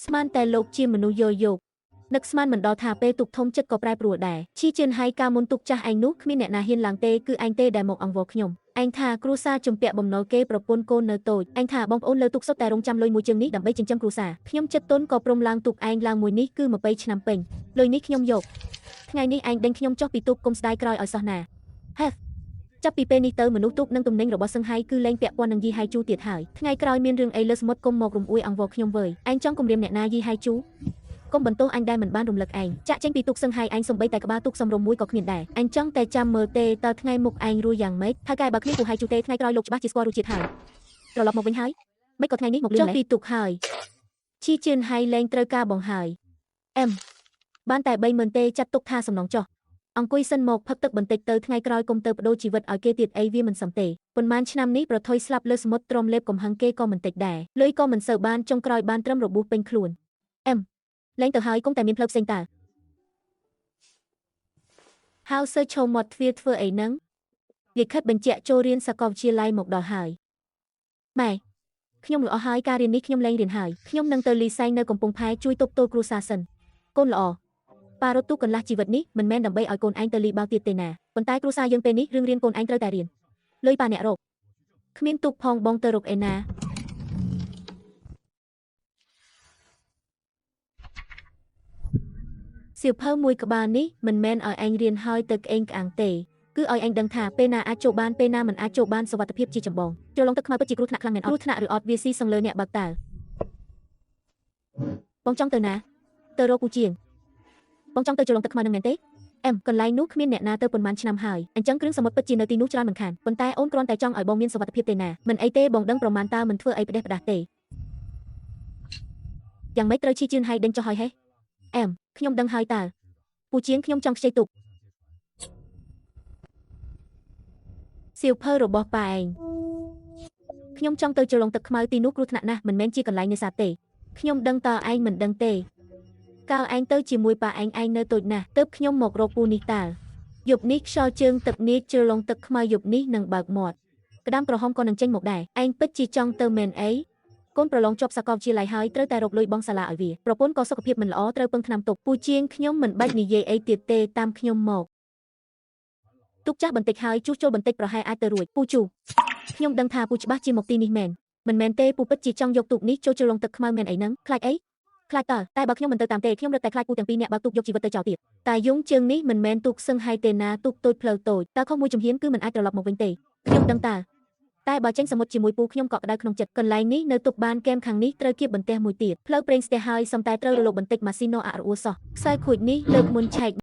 ស្មានតែលោកជាមនុស្សយល់យោគនឹកស្មានមិនដល់ថាពេលទុកធំចិត្តក៏ប្រែប្រួលដែរឈីជឿនហើយការមុនទុកចាស់ឯងនោះគ្មានអ្នកណាហ៊ានឡើងទេគឺឯងទេដែលមកអង្វរខ្ញុំឯងថាគ្រួសារជំពាក់បំណុលគេប្រពន្ធកូននៅតូចឯងថាបងប្អូនលើទុកសុទ្ធតែរងចាំលុយមួយជើងនេះដើម្បីចិញ្ចឹមគ្រួសារខ្ញុំចិត្តទុនក៏ព្រមឡើងទុកឯងឡើងមួយនេះគឺ20ឆ្នាំពេញលុយនេះខ្ញុំយកថ្ងៃនេះឯងដេញខ្ញុំចុះពីទូកគុំស្ដាយក្រោយឲ្យសោះណាហេចាប់ពីពេលនេះទៅមនុស្សទូកនិងទំនិញរបស់សឹងហៃគឺលែងពាក់ព័ន្ធនឹងយីហៃជូទៀតហើយថ្ងៃក្រោយមានរឿងអីលើសមុទ្រគុំមករំអួយអង្វរខ្ញុំវើយឯងចង់គំរាមអ្នកណាយីហៃជូកុំបន្ទោសអញដែលមិនបានរំលឹកឯងចាក់ចេញពីទូកសឹងហៃឯងសំបីតែក្បាលទូកសំរុំមួយក៏គ្មានដែរអញចង់តែចាំមើលទេតើថ្ងៃមុខឯងរួចយ៉ាងម៉េចថាកែបើគ្មានពូហៃជូទេថ្ងៃក្រោយលោកច្បាស់ជាស្គាល់រសជាតិហើយត្រឡប់មកវិញហើយមិនក៏ថ្ងៃនេះមកលឿនចុះពីទូកហើយឈីជឿនហៃលែងត្រូវការបងហើយអែមបានតែ30000ទេចាត់ទុកថាសំណងចុះអង្គុយសិនមកផឹកទឹកបន្តិចទៅថ្ងៃក្រោយកុំទៅបដូរជីវិតឲ្យគេទៀតអីវាមិនសមទេប៉ុន្មានឆ្នាំនេះប្រថុយស្លាប់លើសមុទ្រទ្រាំលេបកំហឹងគេក៏មិនតិចដែរលុយក៏មិនសូវបានចុងក្រោយបានត្រឹមរបួសពេញខ្លួនអែមលែងទៅហើយគង់តែមានផ្លូវផ្សេងតើហៅសើឈោមាត់ទ្វារធ្វើអីហ្នឹងលិខិតបញ្ជាក់ចូលរៀនសាកលវិទ្យាល័យមកដល់ហើយម៉ែខ្ញុំល្អហើយការរៀននេះខ្ញុំលែងរៀនហើយខ្ញុំនឹងទៅលីសែងនៅកំពង់ផែជួយទប់ទល់គ្រួសារសិនកូនល្អប៉ារត់ទូកន្លះជីវិតនេះមិនមែនដើម្បីឲ្យកូនឯងទៅលីបាវទៀតទេណាប៉ុន្តែគ្រួសារយើងពេលនេះរឿងរៀនកូនឯងត្រូវតែរៀនលុយប៉ាអ្នករកគ្មានទូកផងបងទៅរកឯណាសៀវភៅមួយក្បាលនេះមិនមែនឲ្យឯងរៀនហើយទៅក្អេងក្អាងទេគឺឲ្យឯងដឹងថាពេលណាអាចចូលបានពេលណាមិនអាចចូលបានសុវត្ថិភាពជាចម្បងចូលឡងទឹកខ្មៅពិតជាគ្រោះថ្នាក់ខ្លាំងមែនអត់គ្រោះថ្នាក់ឬអត់វាស៊ីសងលើអ្នកបើកតើបងចង់ទៅណាទៅរកពូជាងបងចង់ទៅចូលឡងទឹកខ្មៅនឹងមែនទេអែមកន្លែងនោះគ្មានអ្នកណាទៅប៉ុន្មានឆ្នាំហើយអញ្ចឹងគ្រឿងសមុទ្រពិតជានៅទីនោះច្រើនមិនខានប៉ុន្តែអូនគ្រាន់តែចង់ឲ្យបងមានសុវត្ថិភាពទេណាមិនអីទេបងដឹងប្រមាណតើមិនធ្វើអីផ្ដេសផ្ដាស់ទេយ៉ាងម៉េចត្រូវឈីជឿនហើយដេញចុះហើយហេអែមខ្ញុំដឹងហើយតើពូជាងខ្ញុំចង់ខ្ចីទុកសៀវភៅរបស់ប៉ាឯងខ្ញុំចង់ទៅចូលឡងទឹកខ្មៅទីនោះគ្រោះថ្នាក់ណាស់មិនមែនជាកន្លែងនេសាទទេខ្ញុំដឹងតើឯងមិនដឹងទេកាលឯងទៅជាមួយប៉ាឯងនៅតូចណាស់ទើបខ្ញុំមករកពូនេះតើយប់នេះខ្យល់ជើងទឹកនាចចូលឡងទឹកខ្មៅយប់នេះនឹងបើកមាត់ក្តាមក្រហមក៏នឹងចេញមកដែរឯងពិតជាចង់ទៅមែនអីកូនប្រឡងជាប់សាកលវិទ្យាល័យហើយត្រូវតែរកលុយបងសាលាឲ្យវាប្រពន្ធក៏សុខភាពមិនល្អត្រូវពឹងថ្នាំទុកពូជាងខ្ញុំមិនបាច់និយាយអីទៀតទេតាមខ្ញុំមកទុកចាស់បន្តិចហើយជួសជុលបន្តិចប្រហែលអាចទៅរួចពូជូខ្ញុំដឹងថាពូច្បាស់ជាមកទីនេះមែនមិនមែនទេពូពិតជាចង់យកទូកនេះចូលជលងទឹកខ្មៅមែនអីហ្នឹងខ្លាចអីខ្លាចតើតែបើខ្ញុំមិនទៅតាមទេខ្ញុំរត់តែខ្លាចពូទាំងពីរអ្នកបើកទូកយកជីវិតទៅចោលទៀតតែយងជើងនេះមិនមែនទូកសឹងហៃទេណាទូកតូចផ្លូវតូចតើខុសមួយជំហានគឺមិនអាចត្រឡប់មកវិញទេខ្ញុំដឹងតើតែបើចេញសមុទ្រជាមួយពូខ្ញុំក៏ក្តៅក្នុងចិត្តកន្លែងនេះនៅទុកបានគែមខាងនេះត្រូវគៀបបន្ទះមួយទៀតផ្លូវប្រេងស្ទះហើយសំតែត្រូវរលកបន្តិចម៉ាស៊ីណូអារអួសោះខ្សែខូចនេះលើកមុនឆែក